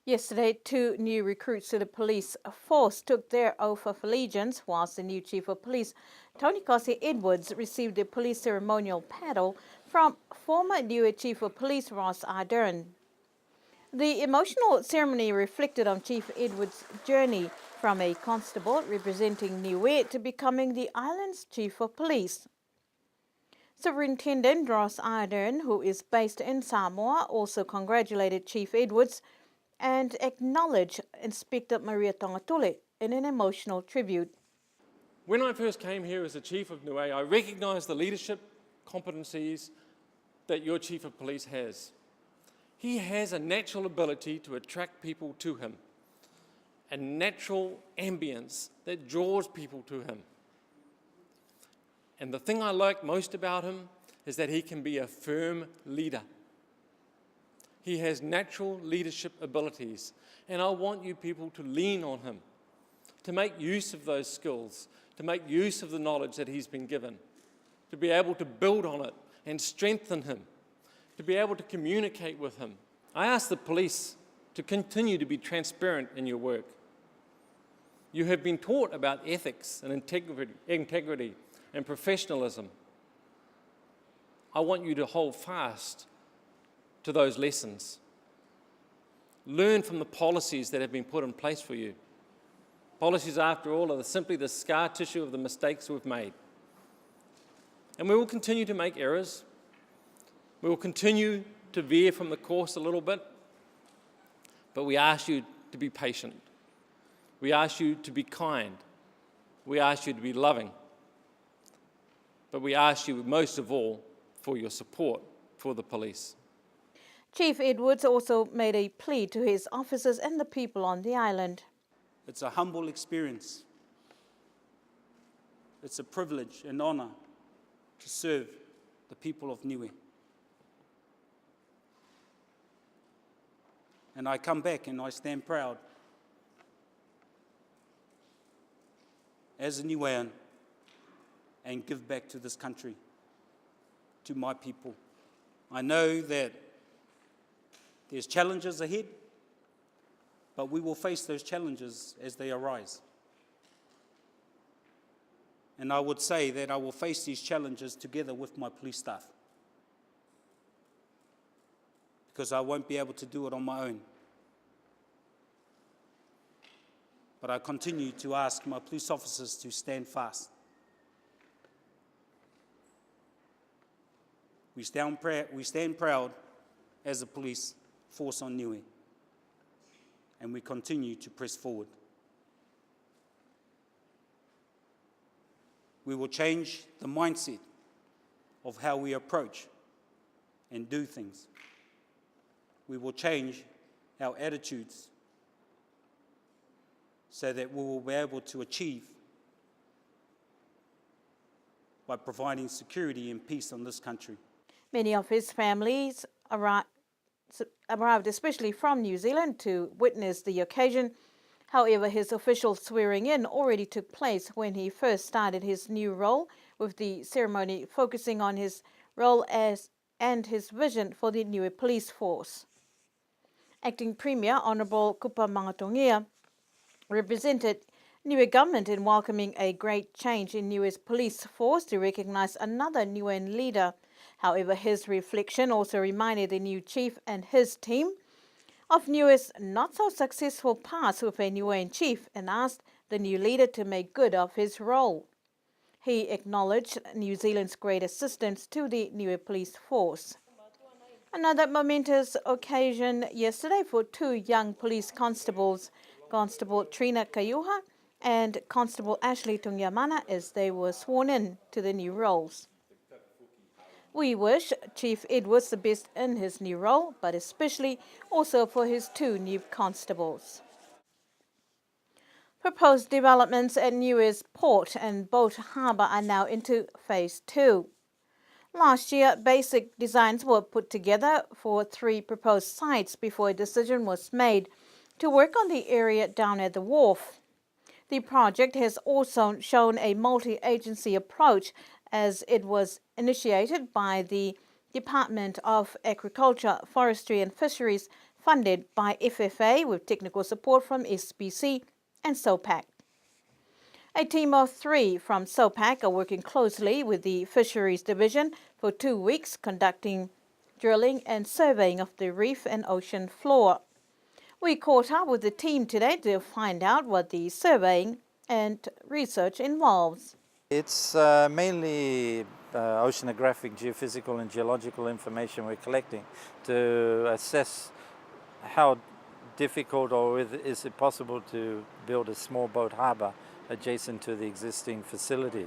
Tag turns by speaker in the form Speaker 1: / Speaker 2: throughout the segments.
Speaker 1: Yesterday, 2 new recruits to the police force took their oath of allegiance, whilst the new Chief of Police, Tony Kasi Edwards, received the police ceremonial medal from former Niue Chief of Police Ross Ardern. The emotional ceremony reflected on Chief Edwards' journey from a constable representing Niue to becoming the island's Chief of Police. Superintendent Ross Ardern, who is based in Samoa, also congratulated Chief Edwards and acknowledged Inspector Maria Tongatule in an emotional tribute.
Speaker 2: When I first came here as the Chief of Niue, I recognised the leadership competencies that your Chief of Police has. He has a natural ability to attract people to him, a natural ambience that draws people to him. And the thing I like most about him is that he can be a firm leader. He has natural leadership abilities, and I want you people to lean on him, to make use of those skills, to make use of the knowledge that he's been given, to be able to build on it and strengthen him, to be able to communicate with him. I ask the police to continue to be transparent in your work. You have been taught about ethics and integrity and professionalism. I want you to hold fast to those lessons. Learn from the policies that have been put in place for you. Policies, after all, are simply the scar tissue of the mistakes we've made. And we will continue to make errors. We will continue to veer from the course a little bit. But we ask you to be patient. We ask you to be kind. We ask you to be loving. But we ask you, most of all, for your support for the police.
Speaker 1: Chief Edwards also made a plea to his officers and the people on the island.
Speaker 3: It's a humble experience. It's a privilege and honour to serve the people of Niue. And I come back and I stand proud as a Niuean and give back to this country, to my people. I know that there's challenges ahead, but we will face those challenges as they arise. And I would say that I will face these challenges together with my police staff, because I won't be able to do it on my own. But I continue to ask my police officers to stand fast. We stand proud as a police force on Niue, and we continue to press forward. We will change the mindset of how we approach and do things. We will change our attitudes so that we will be able to achieve by providing security and peace on this country.
Speaker 1: Many of his families arrived, especially from New Zealand, to witness the occasion. However, his official swearing-in already took place when he first started his new role, with the ceremony focusing on his role and his vision for the Niue Police Force. Acting Premier Honourable Kupa Mangatongia represented Niue government in welcoming a great change in Niue's police force to recognise another Niuean leader. However, his reflection also reminded the new chief and his team of Niue's not-so-successful past with a Niuean chief and asked the new leader to make good of his role. He acknowledged New Zealand's great assistance to the Niue Police Force. Another momentous occasion yesterday for 2 young police constables, Constable Trina Kayuha and Constable Ashley Tungyamana, as they were sworn in to the new roles. We wish Chief Edwards the best in his new role, but especially also for his 2 new constables. Proposed developments at Niue's port and boat harbour are now into Phase 2. Last year, basic designs were put together for 3 proposed sites before a decision was made to work on the area down at the wharf. The project has also shown a multi-agency approach, as it was initiated by the Department of Agriculture, Forestry and Fisheries, funded by FFA with technical support from SBC and SOPAC. A team of 3 from SOPAC are working closely with the Fisheries Division for 2 weeks, conducting drilling and surveying of the reef and ocean floor. We caught up with the team today to find out what the surveying and research involves.
Speaker 4: It's mainly oceanographic, geophysical and geological information we're collecting to assess how difficult or is it possible to build a small boat harbour adjacent to the existing facility.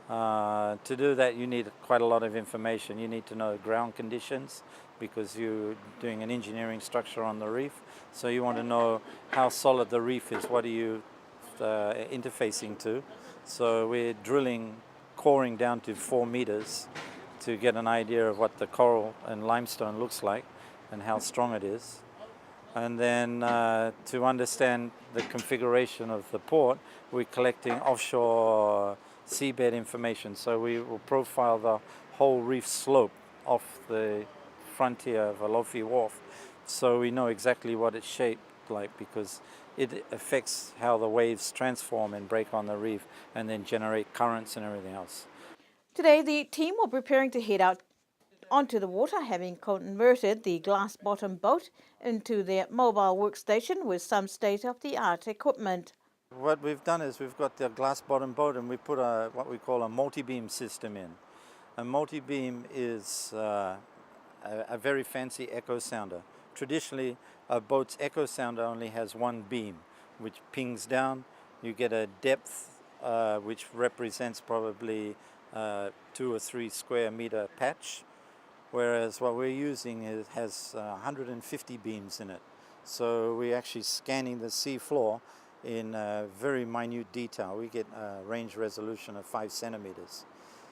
Speaker 4: To do that you need quite a lot of information. You need to know ground conditions because you're doing an engineering structure on the reef. So you want to know how solid the reef is, what are you interfacing to. So we're drilling, coring down to 4 meters to get an idea of what the coral and limestone looks like and how strong it is. And then to understand the configuration of the port, we're collecting offshore seabed information. So we will profile the whole reef slope off the frontier of Alofi Wharf, so we know exactly what it's shaped like, because it affects how the waves transform and break on the reef and then generate currents and everything else.
Speaker 1: Today, the team were preparing to head out onto the water, having converted the glass-bottom boat into their mobile workstation with some state-of-the-art equipment.
Speaker 4: What we've done is we've got the glass-bottom boat and we put what we call a multi-beam system in. A multi-beam is a very fancy echo sounder. Traditionally, a boat's echo sounder only has one beam, which pings down. You get a depth which represents probably 2 or 3 square meter patch, whereas what we're using has 150 beams in it. So we're actually scanning the sea floor in very minute detail. We get a range resolution of 5 centimeters.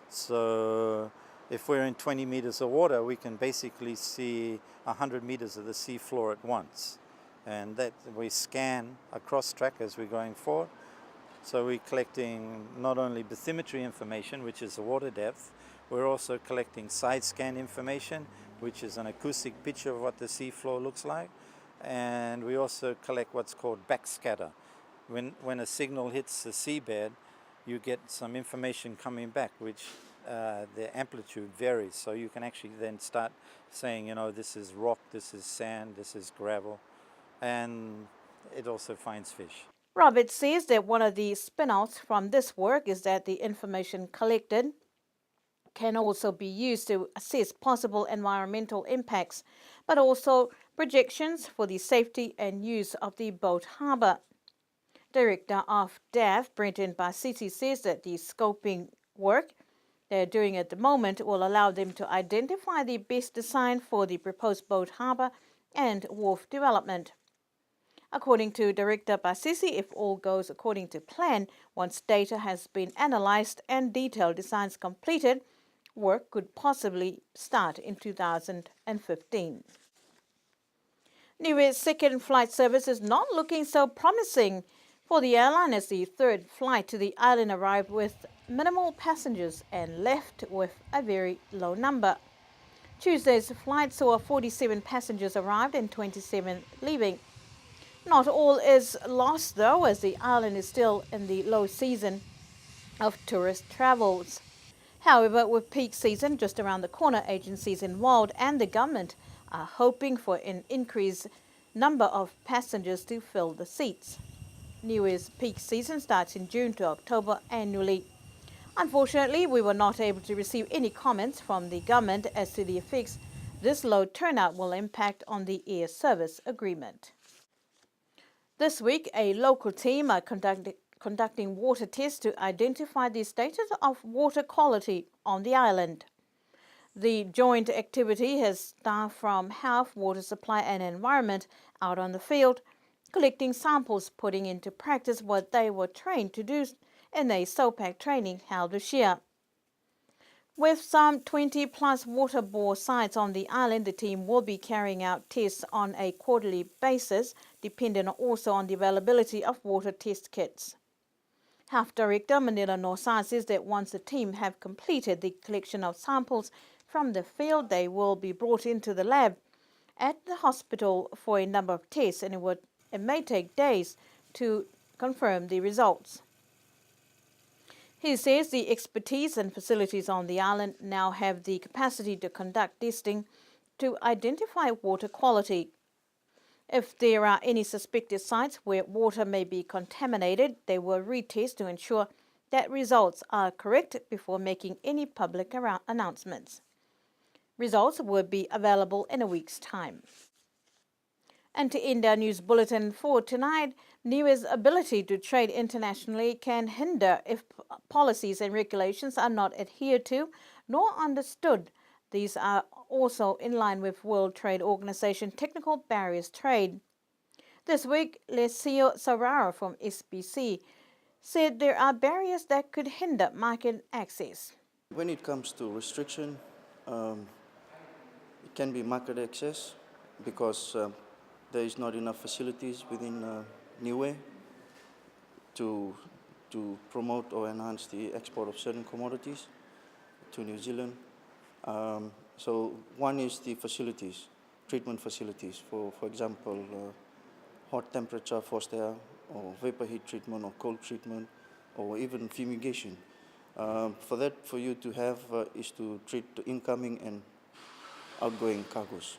Speaker 4: So if we're in 20 meters of water, we can basically see 100 meters of the sea floor at once. And that we scan across track as we're going forward. So we're collecting not only bathymetry information, which is the water depth, we're also collecting side scan information, which is an acoustic picture of what the sea floor looks like. And we also collect what's called backscatter. When a signal hits the seabed, you get some information coming back, which the amplitude varies. So you can actually then start saying, you know, this is rock, this is sand, this is gravel, and it also finds fish.
Speaker 1: Robert says that one of the spin-offs from this work is that the information collected can also be used to assess possible environmental impacts, but also projections for the safety and use of the boat harbour. Director of DAF, Brenton Basisi, says that the scoping work they're doing at the moment will allow them to identify the best design for the proposed boat harbour and wharf development. According to Director Basisi, if all goes according to plan, once data has been analysed and detailed designs completed, work could possibly start in 2015. Niue's second flight service is not looking so promising for the airline as the third flight to the island arrived with minimal passengers and left with a very low number. Tuesday's flight saw 47 passengers arrived and 27 leaving. Not all is lost though, as the island is still in the low season of tourist travels. However, with peak season just around the corner, agencies involved and the government are hoping for an increased number of passengers to fill the seats. Niue's peak season starts in June to October annually. Unfortunately, we were not able to receive any comments from the government as to the effects this low turnout will impact on the air service agreement. This week, a local team are conducting water tests to identify the status of water quality on the island. The joint activity has staff from Health, Water Supply and Environment out on the field, collecting samples, putting into practice what they were trained to do in a SOPAC training held this year. With some 20-plus water bore sites on the island, the team will be carrying out tests on a quarterly basis, depending also on the availability of water test kits. Health Director Manila Nosar says that once the team have completed the collection of samples from the field, they will be brought into the lab at the hospital for a number of tests, and it may take days to confirm the results. He says the expertise and facilities on the island now have the capacity to conduct testing to identify water quality. If there are any suspected sites where water may be contaminated, they will retest to ensure that results are correct before making any public announcements. Results will be available in a week's time. And to end our news bulletin for tonight, Niue's ability to trade internationally can hinder if policies and regulations are not adhered to nor understood. These are also in line with World Trade Organization technical barriers trade. This week, Lesio Sarara from SBC said there are barriers that could hinder market access.
Speaker 5: When it comes to restriction, it can be market access because there is not enough facilities within Niue to promote or enhance the export of certain commodities to New Zealand. So one is the facilities, treatment facilities, for example, hot temperature forced air or vapor heat treatment or cold treatment or even fumigation. For you to have is to treat the incoming and outgoing cargoes.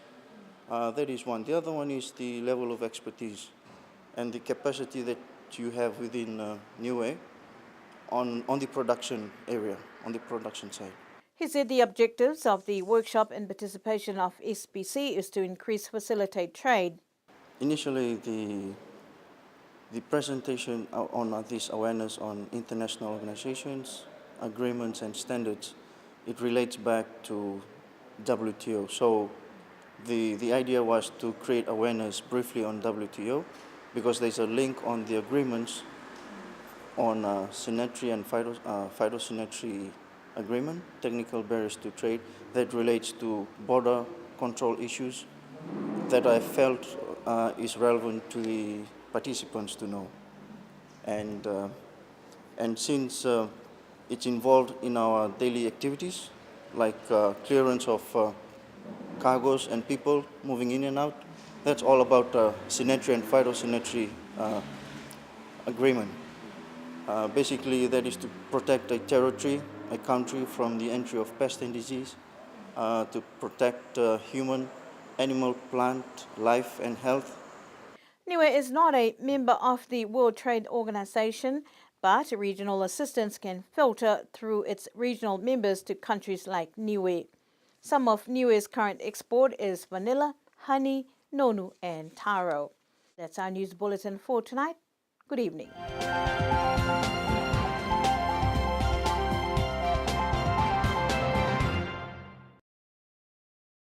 Speaker 5: That is one. The other one is the level of expertise and the capacity that you have within Niue on the production area, on the production side.
Speaker 1: He said the objectives of the workshop and participation of SBC is to facilitate trade.
Speaker 5: Initially, the presentation on this awareness on international organizations, agreements and standards, it relates back to WTO. So the idea was to create awareness briefly on WTO because there's a link on the agreements on sanitary and phytosanitary agreement, technical barriers to trade, that relates to border control issues that I felt is relevant to the participants to know. And since it's involved in our daily activities, like clearance of cargoes and people moving in and out, that's all about sanitary and phytosanitary agreement. Basically, that is to protect a territory, a country from the entry of pest and disease, to protect human, animal, plant, life and health.
Speaker 1: Niue is not a member of the World Trade Organization, but regional assistance can filter through its regional members to countries like Niue. Some of Niue's current export is vanilla, honey, nonu and taro. That's our news bulletin for tonight. Good evening.